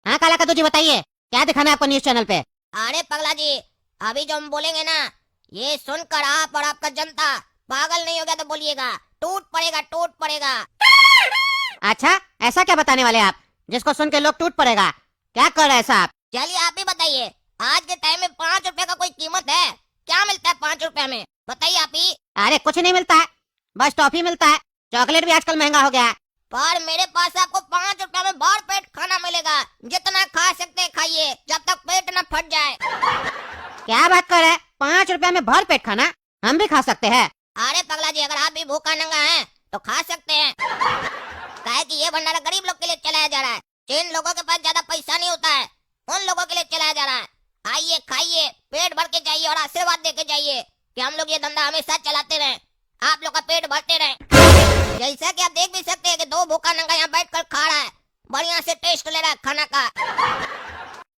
हाँ काला कद्दू जी बताइए, क्या दिखाना है आपको न्यूज चैनल पे? अरे पगला जी, अभी जो हम बोलेंगे ना, ये सुनकर आप और आपका जनता पागल नहीं हो गया तो बोलिएगा, टूट पड़ेगा, टूट पड़ेगा। अच्छा, ऐसा क्या बताने वाले आप जिसको सुन के लोग टूट पड़ेगा? क्या कर रहे हैं ऐसा आप? चलिए आप ही बताइए, आज के टाइम में 5 रुपए का कोई कीमत है? क्या मिलता है 5 रुपए में? बताइए आप ही। अरे कुछ नहीं मिलता है, बस टॉफी मिलता है। चॉकलेट भी आजकल महंगा हो गया है। पर मेरे पास आपको 5 रुपए में भर पेट खाना मिलेगा। जितना खा सकते हैं खाइए, जब तक पेट न फट जाए। क्या बात कर रहे हैं? 5 रुपया में भर पेट खाना? हम भी खा सकते हैं। अरे पगला जी, अगर आप भी भूखा नंगा हैं तो खा सकते हैं। काहे कि ये भंडारा गरीब लोग के लिए चलाया जा रहा है। जिन लोगों के पास ज्यादा पैसा नहीं होता है, उन लोगों के लिए चलाया जा रहा है। आइए खाइए, पेट भर के जाइए और आशीर्वाद दे के जाइए कि हम लोग ये धंधा हमेशा चलाते रहें, आप लोग का पेट भरते रहें। जैसा कि आप देख भी सकते हैं कि 2 भूखा नंगा यहाँ बैठ कर खा रहा है, बढ़िया से टेस्ट ले रहा है खाना का।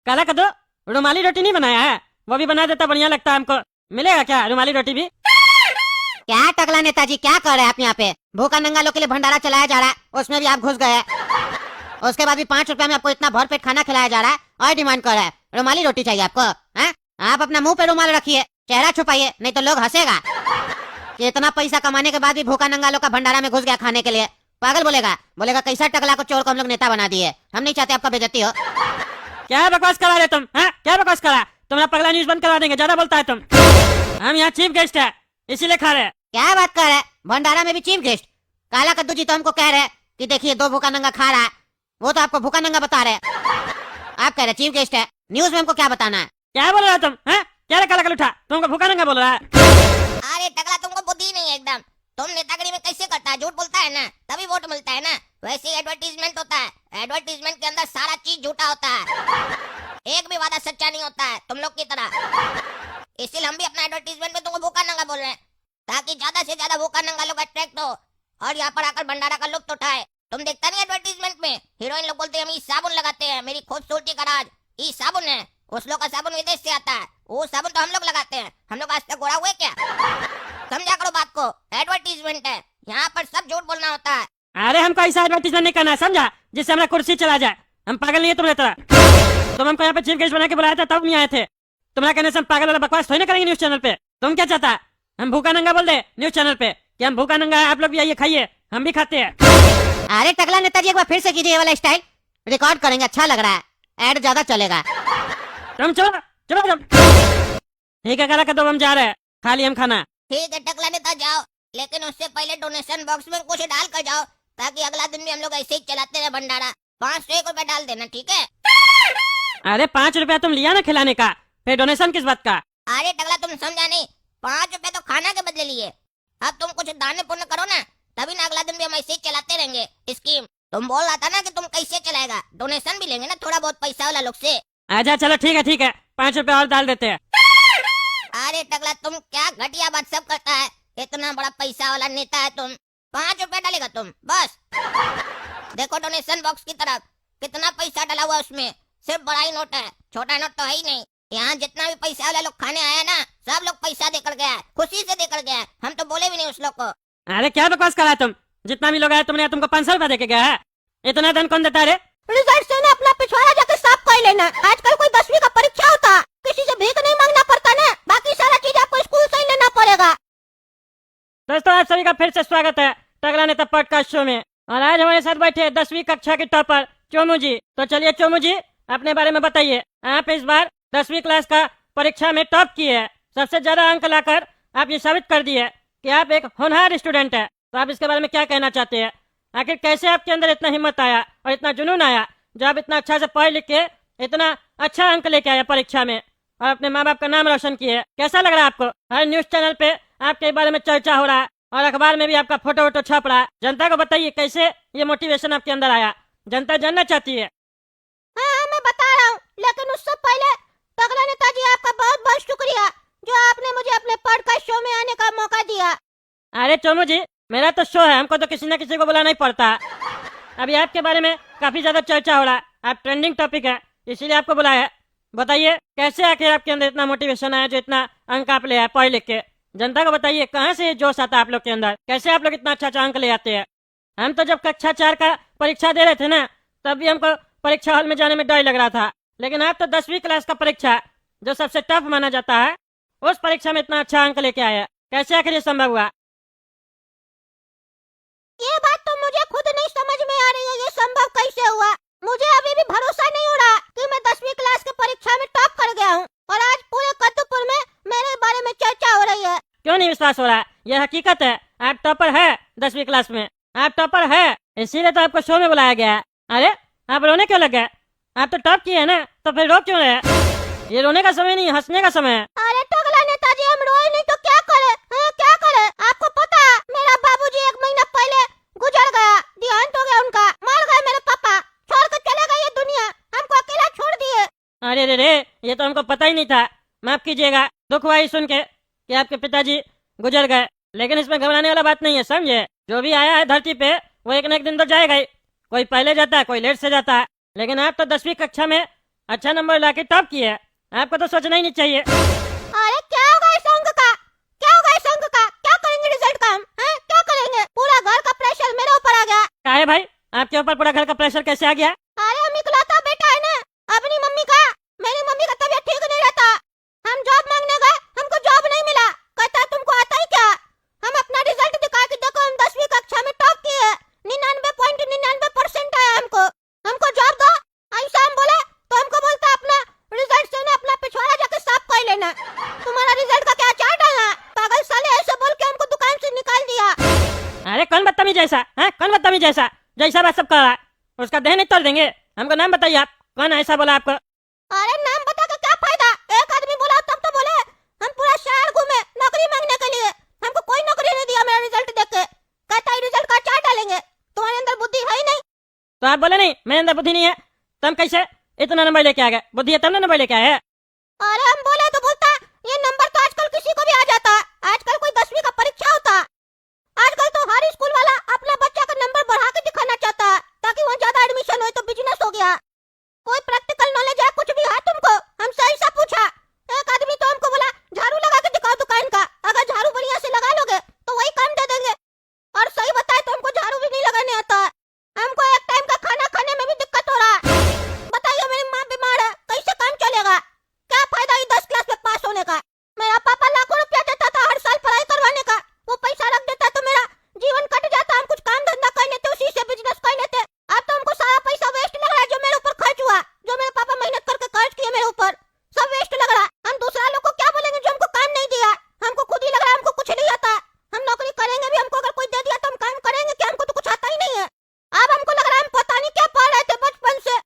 काला कद्दू, रुमाली रोटी नहीं बनाया है? वो भी बना देता, बढ़िया लगता है हमको। मिलेगा क्या रुमाली रोटी भी? क्या टकला नेताजी, क्या कर रहे हैं आप यहाँ पे? भूखा नंगा लोग के लिए भंडारा चलाया जा रहा है, उसमें भी आप घुस गए हैं। उसके बाद भी 5 रुपया में आपको इतना भर पेट खाना खिलाया जा रहा है और डिमांड कर रहा है रुमाली रोटी चाहिए आपको? हैं? आप अपना मुंह पे रुमाल रखिए, चेहरा छुपाइए, नहीं तो लोग हंसेगा कि इतना पैसा कमाने के बाद भी भूखा नंगा लोग का भंडारा में घुस गया खाने के लिए। पागल बोलेगा कैसा टकला को चोर को हम लोग नेता बना दिए। हम नहीं चाहते आपका बेइज्जती हो। क्या बकवास करा रहे तुम? हैं? क्या बकवास करा? तुम्हारा पगला न्यूज बंद करवा देंगे, ज्यादा बोलता है तुम। हम यहाँ चीफ गेस्ट है, इसीलिए खा रहे हैं। क्या बात कर रहे हैं? भंडारा में भी चीफ गेस्ट? काला कद्दू जी तो हमको कह रहे हैं कि देखिए 2 भूखा नंगा खा रहा है, वो तो आपको भूखा नंगा बता रहे हैं। आप कह रहे चीफ गेस्ट है, न्यूज में हमको क्या बताना है? क्या बोल रहा है तुम? हैं? क्या रे काला कलूठा, तुमको भूखा नंगा बोल रहा है? अरे टकला, तुमको बुद्धि नहीं है एकदम। तुम नेतागिरी में कैसे करता है? झूठ बोलता है ना, तभी वोट मिलता है ना। वैसे ही एडवर्टीजमेंट होता है, एडवर्टीजमेंट के अंदर सारा चीज झूठा होता है, एक भी वादा सच्चा नहीं होता है तुम लोग की तरह। इसीलिए हम भी अपना एडवर्टीजमेंट में तुमको भूखा नंगा बोल रहे हैं, ताकि ज्यादा से ज्यादा भूखा नंगा लोग अट्रैक्ट हो और यहाँ पर आकर भंडारा का लुत्फ उठाए। तुम देखता नहीं एडवर्टीजमेंट में हीरोइन लोग बोलते हैं हम ई साबुन लगाते हैं, मेरी खूबसूरती का राज ई साबुन है। उस लोग का साबुन विदेश से आता है, वो साबुन तो हम लोग लगाते हैं। हम लोग आज तक गोरा हुए क्या? समझा करो बात को, एडवर्टीजमेंट है, यहाँ पर सब झूठ बोलना होता है। अरे हमको ऐसा एडवर्टीजमेंट नहीं करना है, समझा? जिससे हमारा कुर्सी चला जाए। हम पागल नहीं है तुम्हारी तरह। तुम हमको यहाँ पे चीफ गेस्ट बना के बुलाया था, तब नहीं आए थे। तुम्हारा कहने से हम पागल वाला बकवास थोड़ी ना करेंगे न्यूज चैनल पे। तुम क्या चाहता? हम भूखा नंगा बोल दे न्यूज चैनल पे कि हम भूखा नंगा है, आप लोग भी आइए खाइए, हम भी खाते हैं। अरे टकला नेताजी, एक बार फिर से कीजिए ये वाला स्टाइल, रिकॉर्ड करेंगे, अच्छा लग रहा है, एड ज्यादा चलेगा। तुम चलो चलो तुम। ठीक है काला कद्दू, हम जा रहे हैं, खा लिए हम खाना। ठीक है टकला नेता, जाओ, लेकिन उससे पहले डोनेशन बॉक्स में कुछ डाल कर जाओ, ताकि अगला दिन भी हम लोग ऐसे ही चलाते रहे भंडारा। 501 रुपए डाल देना, ठीक है? अरे 5 रुपया तुम लिया ना खिलाने का, फिर डोनेशन किस बात का? अरे टकला, तुम समझा नहीं, 5 रुपए तो खाना के बदले लिए। अब तुम कुछ दान पुण्य करो ना, तभी ना अगला दिन भी हम ऐसे ही चलाते रहेंगे स्कीम। तुम बोल रहा था ना कि तुम कैसे चलाएगा, डोनेशन भी लेंगे ना थोड़ा बहुत पैसा वाला लोग से। अच्छा चलो ठीक है, 5 रुपया और डाल देते हैं। अरे टकला, तुम क्या घटिया बात सब करता है, इतना बड़ा पैसा वाला नेता है तुम। 5 रुपया डालेगा तुम बस? देखो डोनेशन बॉक्स की तरफ कितना पैसा डाला हुआ, उसमें सिर्फ बड़ा ही नोट है, छोटा नोट तो है ही नहीं। यहाँ जितना भी पैसा वाला लोग खाने आया ना, सब लोग पैसा देकर गया है, खुशी से देकर गया है। हम तो बोले भी नहीं उस लोग को। अरे क्या बकवास करा तुम? जितना भी लोग आए तुमने तुमको 500 रुपया देके गया है, इतना धन कौन देता है रे? रिजल्ट से ना अपना पिछवाड़ा जाके साफ कर लेना। आजकल कोई 10वीं का परीक्षा होता, किसी से भीख नहीं मांगना पड़ता ना, बाकी सारा चीज आपको स्कूल से ही लेना पड़ेगा। दोस्तों आप सभी का फिर से स्वागत है टकला नेता पॉडकास्ट शो में। और आज हमारे साथ बैठे 10वीं कक्षा के टॉपर चोमू जी। तो चलिए चोमू जी, अपने बारे में बताइए। आप इस बार 10वीं क्लास का परीक्षा में टॉप किए हैं, सबसे ज्यादा अंक लाकर आप ये साबित कर दिए कि आप एक होनहार स्टूडेंट है। तो आप इसके बारे में क्या कहना चाहते हैं? आखिर कैसे आपके अंदर इतना हिम्मत आया और इतना जुनून आया, जो आप इतना अच्छा से पढ़ लिख के इतना अच्छा अंक लेके आए परीक्षा में और अपने माँ बाप का नाम रोशन किए? कैसा लग रहा है आपको? हर न्यूज चैनल पे आपके बारे में चर्चा हो रहा है और अखबार में भी आपका फोटो वोटो छप रहा है। जनता को बताइए कैसे ये मोटिवेशन आपके अंदर आया, जनता जानना चाहती है। हाँ मैं बता रहा हूँ, लेकिन उससे पहले टकला नेताजी आपका बहुत बहुत शुक्रिया जो आपने मुझे अपने पॉडकास्ट शो में आने का मौका दिया। अरे चोमू जी, मेरा तो शो है, हमको तो किसी न किसी को बुलाना ही पड़ता है। अभी आपके बारे में काफी ज्यादा चर्चा हो रहा है, आप ट्रेंडिंग टॉपिक है, इसीलिए आपको बुलाया है। बताइए कैसे आखिर आपके अंदर इतना मोटिवेशन आया, जो इतना अंक आप ले आए पढ़ लिख के? जनता को बताइए कहाँ से ये जोश आता है आप लोग के अंदर, कैसे आप लोग इतना अच्छा अच्छा अंक ले आते हैं? हम तो जब कक्षा 4 का परीक्षा दे रहे थे ना, तब भी हमको परीक्षा हॉल में जाने में डर लग रहा था, लेकिन आप तो 10वीं क्लास का परीक्षा जो सबसे टफ माना जाता है, उस परीक्षा में इतना अच्छा अंक लेके आए। कैसे आखिर ये संभव हुआ? ये बात तो मुझे खुद नहीं समझ में आ रही है, ये संभव कैसे हुआ। मुझे अभी भी भरोसा नहीं हो रहा कि मैं 10वीं क्लास की परीक्षा में टॉप कर गया हूँ और आज पूरे कद्दूपुर में मेरे बारे में चर्चा हो रही है। क्यों नहीं विश्वास हो रहा? यह हकीकत है, आप टॉपर है 10वीं क्लास में, आप टॉपर है, इसीलिए तो आपको शो में बुलाया गया है। अरे आप रोने क्यों लग गए? आप तो टॉप किए है ना, तो फिर रो क्यों रहे? ये रोने का समय नहीं, हंसने का समय है। अरे टोगला नेताजी, हम रोए नहीं तो क्या करे? क्या करे? आपको पता है मेरा बाबूजी 1 महीना पहले गुजर गया, देहांत हो गया उनका, मर गए मेरे पापा, छोड़ कर चले गए ये दुनिया, हमको अकेला छोड़ दिए। अरे रे रे, ये तो हमको पता ही नहीं था। माफ कीजिएगा, दुख हुआ ही सुन के कि आपके पिताजी गुजर गए, लेकिन इसमें घबराने वाला बात नहीं है, समझे? जो भी आया है धरती पे वो एक न एक दिन तो जाएगा ही। कोई पहले जाता है, कोई लेट से जाता है, लेकिन आप तो 10वीं कक्षा में अच्छा नंबर लाके टॉप किए। आपको तो सोचना ही नहीं चाहिए। अरे क्या होगा इस अंक का? क्या होगा इस अंक का? क्या करेंगे रिजल्ट का हम? क्या करेंगे? पूरा घर का प्रेशर मेरे ऊपर आ गया। क्या है भाई, आपके ऊपर पूरा घर का प्रेशर कैसे आ गया? अरे हम इकलौता बेटा है ना अपनी मम्मी का, मेरी मम्मी का तबीयत ठीक नहीं रहता, हम जॉब मांगने गए, हमको जॉब नहीं मिला, कहता तुमको आता ही क्या? हम अपना रिजल्ट दिखा के देखो, हम 10वीं कक्षा में टॉप किए, 99.99% आया हमको जॉब दो। ऐसा हम बोले तो हमको बोलता अपना रिजल्ट से ना अपना पिछवाड़ा जाके साफ कर लेना, तुम्हारा रिजल्ट का क्या चार्ट डालना? पागल साले ऐसे बोल के हमको दुकान से निकाल दिया। अरे कौन बदतमीज ऐसा है? कौन बदतमीज ऐसा जैसा बात सब कर रहा है? उसका देह नहीं तोड़ देंगे। हमको नाम बताइए, आप कौन ऐसा बोला आपको? अरे नाम बता के क्या फायदा? एक आदमी बोला तब तो बोले, हम पूरा शहर घूमे नौकरी मांगने के लिए, हमको कोई नौकरी नहीं दिया मेरा रिजल्ट देख के, कहता है रिजल्ट का चार्ट डालेंगे, तुम्हारे अंदर बुद्धि है ही नहीं। तो आप बोले नहीं मेरे अंदर बुद्धि नहीं है, तो हम कैसे इतना नंबर लेके आ गए? बुद्धि है तब ना नंबर लेके आए। अरे हम बोले तो बोलता ये नंबर तो आजकल किसी को भी आ जाता है, आजकल कोई 10वीं का परीक्षा होता है, आजकल तो हर स्कूल वाला अपना बच्चा का नंबर बढ़ा के दिखाना चाहता है ताकि वहाँ ज्यादा एडमिशन हो, तो बिजनेस हो गया। कोई प्रैक्टिकल नॉलेज है कुछ भी है तुमको? हमसे ऐसा पूछा। एक आदमी तो हमको बोला झाड़ू लगा के दिखाओ दुकान का, अगर झाड़ू बढ़िया से लगा लोगे तो वही काम दे देंगे, और सही बताए तो हमको झाड़ू भी नहीं लगाने आता है, हमको एक टाइम का खाना खाने में भी दिक्कत हो रहा है। बताइए मेरी माँ बीमार है, कैसे काम चलेगा? क्या फायदा ये 10 क्लास में पास होने का? मेरा पापा लाखों रुपया देता था हर साल पढ़ाई करवाने का, वो पैसा रख देता तो मेरा जीवन कट जाता, हम कुछ काम धंधा कर लेते, उसी से बिजनेस कर लेते। अब तो हमको सारा पैसा वेस्ट लग रहा है, जो मेरे ऊपर खर्च हुआ, जो मेरे पापा मेहनत करके खर्च किए मेरे ऊपर, सब वेस्ट लग रहा है। हम दूसरा लोग को क्या बोलेंगे जो हमको काम नहीं दिया? हमको खुद ही लग रहा है हमको कुछ नहीं आता। हम नौकरी करेंगे भी, हमको अगर कोई दे दिया तो हम काम करेंगे क्या? हमको तो कुछ आता ही नहीं है। अब हमको लग रहा है हम पता नहीं क्या पढ़ रहे थे बचपन से।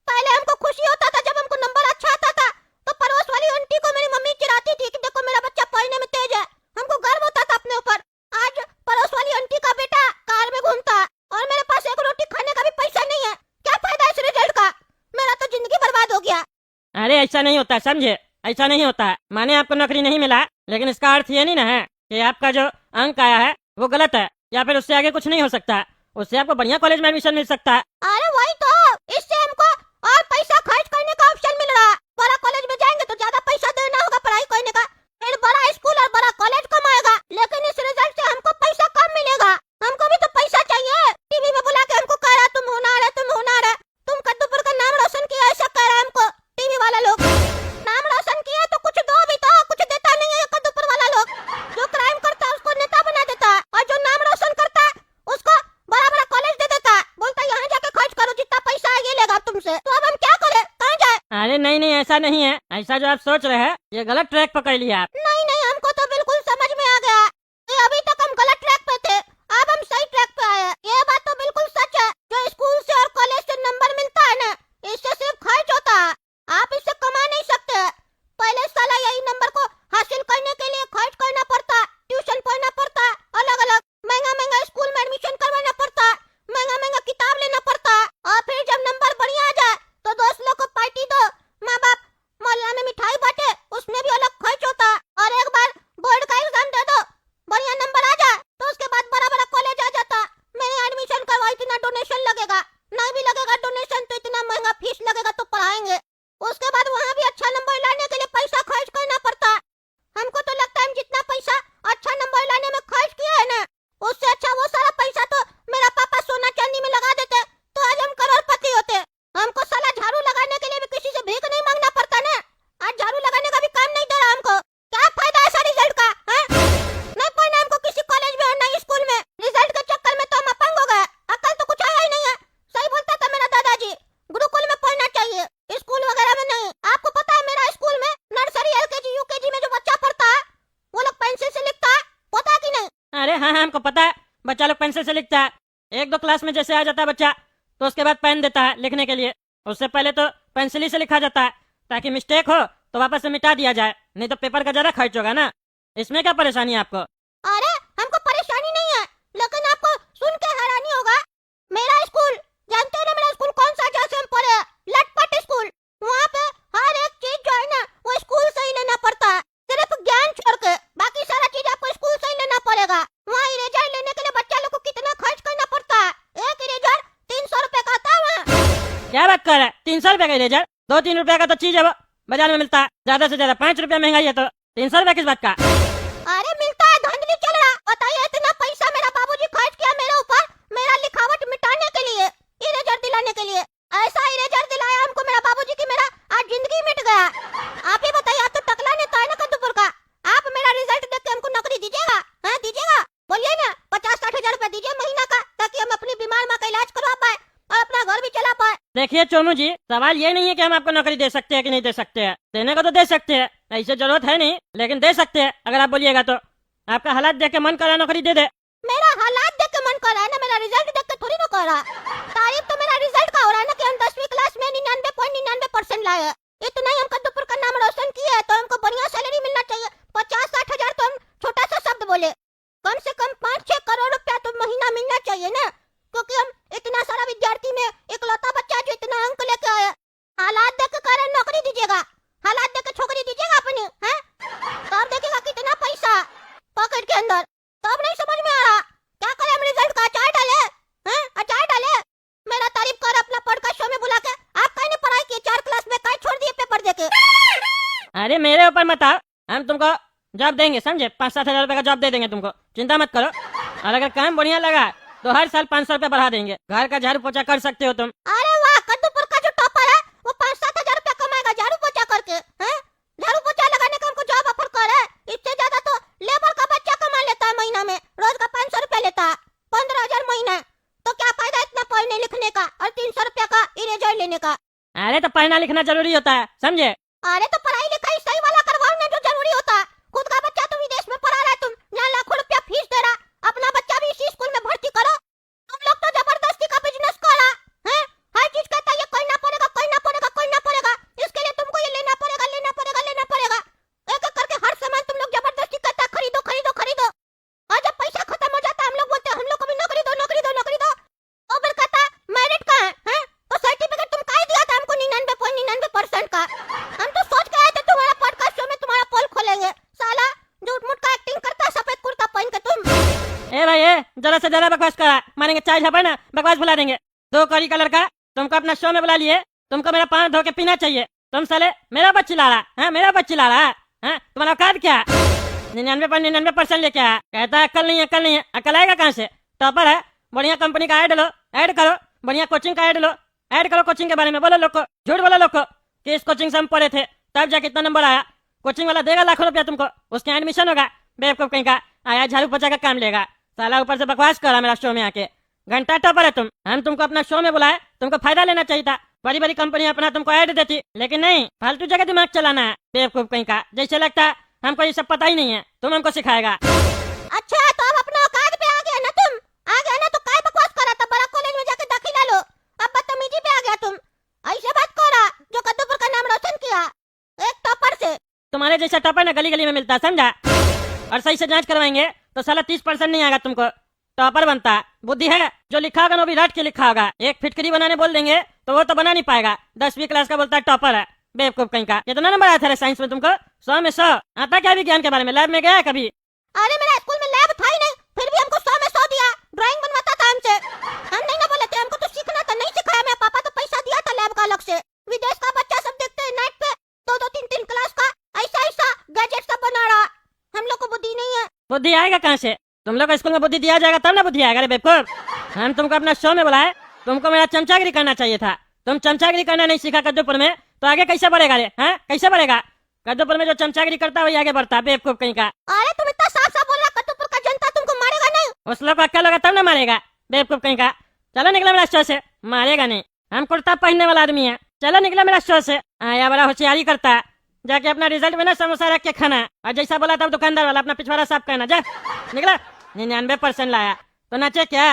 पहले हमको खुशी होता था जब हमको नंबर अच्छा आता था, तो पड़ोस वाली आंटी को मेरी मम्मी चिढ़ाती थी कि देखो मेरा बच्चा पढ़ने में तेज है, हमको गर्व होता था अपने ऊपर। आज पड़ोस वाली आंटी का बेटा कार में घूमता है और मेरे पास एक रोटी खाने का भी पैसा नहीं है। क्या फायदा इस रिजल्ट का? मेरा तो जिंदगी बर्बाद हो गया। अरे ऐसा नहीं होता, समझे? ऐसा नहीं होता है। माने आपको नौकरी नहीं मिला, लेकिन इसका अर्थ ये नहीं ना है कि आपका जो अंक आया है वो गलत है, या फिर उससे आगे कुछ नहीं हो सकता। उससे आपको बढ़िया कॉलेज में एडमिशन मिल सकता है। अरे वही तो, इससे हमको और पैसा खर्च करने का ऑप्शन मिल रहा है। बड़ा कॉलेज में जाएंगे तो ज्यादा पैसा देना होगा पढ़ाई करने का, फिर बड़ा स्कूल और बड़ा कॉलेज कमाएगा, लेकिन इस रिजल्ट से हमको पैसा कम मिलेगा। हमको भी तो पैसा चाहिए। टीवी में बुला के हमको कह रहा तुम होनहार है, तुम होनहार है, तुम कद्दूपुर का नाम रोशन किया, ऐसा कह रहा है हमको टीवी वाला लोग। नाम रोशन किया तो कुछ दो भी, तो कुछ देता नहीं है कद्दूपुर वाला लोग। जो क्राइम करता है उसको नेता बना देता है, और जो नाम रोशन करता है उसको बड़ा बड़ा कॉलेज दे देता है, बोलता है यहाँ जाके खर्च करो, जितना पैसा है ये लेगा तुमसे। तो अब हम क्या करें, कहाँ जाए? अरे नहीं नहीं, ऐसा नहीं है। ऐसा जो आप सोच रहे हैं ये गलत ट्रैक पकड़ लिया आप। नहीं नहीं, हमको तो बिल्कुल समझ में आ गया कि अभी तक हम गलत ट्रैक पे थे, अब हम सही ट्रैक पे आए। ये बात तो बिल्कुल सच है, जो स्कूल से और कॉलेज से नंबर मिलता है ना, इससे सिर्फ खर्च होता है, आप इससे कमा नहीं सकते। पहले साला यही नंबर को हासिल करने के लिए खर्च करना पड़ता, ट्यूशन पढ़ना पड़ता, अलग अलग महंगा महंगा स्कूल में एडमिशन करवाना पड़ता, महंगा महंगा किताब लेना पड़ता, और फिर जब नंबर बढ़िया आ जाए तो दोस्त लोग को पार्टी दो, माँ बाप मोहल्ला में मिठाई बांटे, उसमें भी अलग खर्च होता। और बच्चा लोग पेंसिल से लिखता है। एक दो क्लास में जैसे आ जाता है बच्चा तो उसके बाद पेन देता है लिखने के लिए। उससे पहले तो पेंसिल ही से लिखा जाता है ताकि मिस्टेक हो तो वापस से मिटा दिया जाए, नहीं तो पेपर का ज्यादा खर्च होगा ना। इसमें क्या परेशानी है आपको? अरे हमको परेशानी नहीं है, लेकिन आपको सुन के हैरानी होगा। मेरा स्कूल जानते हो ना, मेरा स्कूल कौन सा जैसे हम पढ़े, लटपट स्कूल। वहाँ पे हर एक चीज जो है ना वो स्कूल से ही लेना पड़ता है, सिर्फ ज्ञान छोड़ के बाकी सारा चीज आपको स्कूल से ही लेना पड़ेगा। वहाँ इरेजर लेने के लिए बच्चा लोग को कितना खर्च करना पड़ता है। एक इरेजर 300 रुपए का आता है वहाँ। क्या बात कर रहा है? 300 रुपए का इरेजर? 2-3 रुपए का तो चीज है वो, बाजार में मिलता है। ज्यादा से ज्यादा 5 रुपया महंगाई है तो 300 रुपए किस बात का? अरे मिलता है, धांधली चल रहा। बताइए इतना पैसा मेरा बाबूजी खर्च किया मेरे ऊपर, मेरा लिखावट मिटाने के लिए, इरेजर दिलाने के लिए। ऐसा इरेजर दिलाया हमको मेरा बाबूजी की मेरा आज जिंदगी मिट गया। आप ही बताइए, आप तो टकला नेता है ना कद्दूपुर का, आप मेरा रिजल्ट देख के हमको नौकरी दीजिएगा? हाँ दीजिएगा, बोलिए ना। 50-60 हजार रुपए दीजिए महीना का, ताकि हम अपनी बीमार माँ का इलाज करवा पाए और अपना घर भी चला पाए। देखिए चोमू जी, सवाल ये नहीं है कि हम आपको नौकरी दे सकते हैं कि नहीं दे सकते हैं। देने को तो दे सकते हैं, ऐसे जरूरत है नहीं, लेकिन दे सकते हैं अगर आप बोलिएगा तो। आपका हालात देख के मन कर रहा नौकरी दे दे। मेरा हालात देख के मन कर रहा है ना, मेरा रिजल्ट देख के थोड़ी ना कर रहा। तारीफ तो मेरा रिजल्ट का हो रहा है ना कि हम 10वीं क्लास में 99.99% लाए। इतना ही हम कद्दूपुर का नाम रोशन किए तो हमको बढ़िया सैलरी मिलना चाहिए। 50-60 हजार तो हम छोटा सा शब्द बोले, कम से कम 5-6 करोड़ रुपया तो महीना मिलना चाहिए ना, क्योंकि हम इतना सारा विद्यार्थी में इकलौता बच्चा जो इतना अंक लेके आया। हालात देख के कह रहे नौकरी दीजिएगा, हालात देख के छोकरी दीजिएगा अपनी, हैं? तब देखिएगा कितना पैसा पॉकेट के अंदर, तब नहीं समझ में आ रहा। क्या करें हम रिजल्ट का अचार डाले, हैं? अचार डाले। मेरा तारीफ कर अपना पॉडकास्ट शो में बुला के। आप कहीं नहीं पढ़ाई की, 4 क्लास में कहीं छोड़ दिए पेपर देके। अरे मेरे ऊपर मत आओ, हम तुमको जॉब देंगे समझे। 5-7 हजार रुपए का जॉब दे देंगे तुमको, चिंता मत करो। और अगर काम बढ़िया लगा तो हर साल 500 रुपए बढ़ा देंगे। घर का झाड़ू पोछा कर सकते हो तुम। अरे वाह, कद्दूपुर का जो टॉपर है वो 5-7 हजार रुपया कमाएगा झाड़ू पोछा करके, हैं? झाड़ू पोछा लगाने का हमको जॉब ऑफर कर रहा है। इससे ज्यादा तो लेबर का बच्चा कमा लेता है महीना में, रोज का 500 रुपया लेता है, 15,000 महीना। तो क्या फायदा इतना पढ़ने लिखने का और 300 रुपया का इरेजर लेने का। अरे तो पढ़ना लिखना जरूरी होता है समझे। अरे तो पढ़ाई लिखाई सही वाला करवाओ ना जो जरूरी होता है। खुद का बच्चा तो विदेश में पढ़ा रहा है, तुम यहाँ लाखों रुपया फीस दे रहा, अपना बच्चा भी इसी स्कूल में भर्ती करो। तुम लोग तो जबरदस्ती का बिजनेस कर रहा है। हर चीज कहता है ये करना पड़ेगा, करना पड़ेगा, करना पड़ेगा। इसके लिए तुमको ये लेना पड़ेगा, लेना पड़ेगा, लेना पड़ेगा। एक एक करके हर सामान तुम लोग जबरदस्ती कहता है खरीदो, खरीदो, खरीदो। और जब पैसा खत्म हो जाता है हम लोग बोलते हैं हम लोग को भी नौकरी दो, नौकरी दो, नौकरी दो। और फिर कहता है मेरिट का है, तो सर्टिफिकेट तुम काहे दिया था हमको 99.99% का। हम तो सोच के आए थे तुम्हारा पॉडकास्ट शो में तुम्हारा पोल खोलेंगे। साला झूठ मूठ का एक्टिंग करता है सफेद कुर्ता पहन के तुम। ए भाई ए, जरा से जरा बकवास करा, मारेंगे चाय झापा ना, बकवास भुला देंगे। 2 कौड़ी का लड़का तुमको अपना शो में बुला लिए, तुमको मेरा पाँव धो के पीना चाहिए। तुम साले मेरा बच्ची ला रहा है, मेरा बच्ची ला रहा है। तुम्हारा औकात क्या? 99.99% लेके आया, कहता है अक्ल नहीं है, अक्ल नहीं है। अक्ल आएगा कहाँ से? टॉपर है, बढ़िया कंपनी का ऐड लो, ऐड करो, बढ़िया कोचिंग का ऐड लो, ऐड करो कोचिंग के बारे में, बोलो लोग को, झूठ बोलो लोग को कि इस कोचिंग से हम पढ़े थे तब जाके इतना नंबर आया। कोचिंग वाला देगा लाखों रुपया तुमको, उसके एडमिशन होगा, बेवकूफ कहीं का आया झाड़ू पोछा का काम लेगा। साला ऊपर से बकवास करा मेरा शो में आके, घंटा टॉपर है तुम। हम तुमको अपना शो में बुलाए, तुमको फायदा लेना चाहिए था। बड़ी बड़ी कंपनी अपना तुमको ऐड देती, लेकिन नहीं, फालतू जगह दिमाग चलाना है बेवकूफ कहीं का। जैसे लगता है हमको ये सब पता ही नहीं है, तुम हमको सिखाएगा। अच्छा तो अब अपना औकात पे आ गया ना तुम, आ गया ना, तो काय बकवास कर रहा था? बड़ा कॉलेज में जाके दाखिला लो। अब बदतमीजी पे आ गया तुम, ऐसे बात कर रहा जो कद्दूपुर का नाम रोशन किया एक टॉपर से। तुम्हारे जैसा टॉपर ना गली गली में मिलता है समझा। और सही से जांच करवाएंगे तो साला 30% नहीं आएगा तुमको, टॉपर बनता है। बुद्धि है, जो लिखा होगा वो भी रट के लिखा होगा। एक फिटकरी बनाने बोल देंगे तो वो तो बना नहीं पाएगा। 10वीं क्लास का बोलता है टॉपर है, बेवकूफ कहीं का। कितना नंबर आया था साइंस में तुमको? 100 में 100 आता क्या विज्ञान के बारे में? लैब में गया कभी? अरे मेरा स्कूल में लैब था ही नहीं, फिर भी हमको 100 में 100 दिया। ड्राइंग बनवाता था हमसे, हम नहीं ना बोले थे, हमको तो सीखना था, नहीं सिखाया। मेरे पापा तो पैसा दिया था लैब का अलग से। विदेश का बच्चा सब देखते हैं नेट पे, 2-2, 3-3 क्लास का ऐसा ऐसा गैजेट सब बना रहा। हम लोग को बुद्धि नहीं है। बुद्धि आएगा कहाँ से? तुम लोग को स्कूल में बुद्धि दिया जाएगा तब ना बुद्धि आएगा। रे बेवकूफ, हम तुमको अपना शो में बुलाए, तुमको मेरा चमचागिरी करना चाहिए था। तुम चमचागिरी करना नहीं सीखा कद्दूपुर में, तो आगे कैसे बढ़ेगा रे? हैं, कैसे बढ़ेगा? कद्दूपुर में जो चमचागिरी करता है वही आगे बढ़ता है, बेवकूफ कहीं का। अरे तुम इतना साफ साफ बोल रहा, कद्दूपुर का जनता तुमको मारेगा नहीं? उस लोग को अक्ल होगा तब ना मारेगा, बेवकूफ कहीं का। चलो निकला मेरा शो से। मारेगा नहीं, हम कुर्ता पहनने वाला आदमी है। चलो निकला मेरा शो से। आया बड़ा होशियारी करता है, जाके अपना रिजल्ट में ना समोसा रख के खाना, और जैसा बोला था दुकानदार वाला अपना पिछवाड़ा साफ करना। जा निकला, 99% लाया तो नाचे क्या?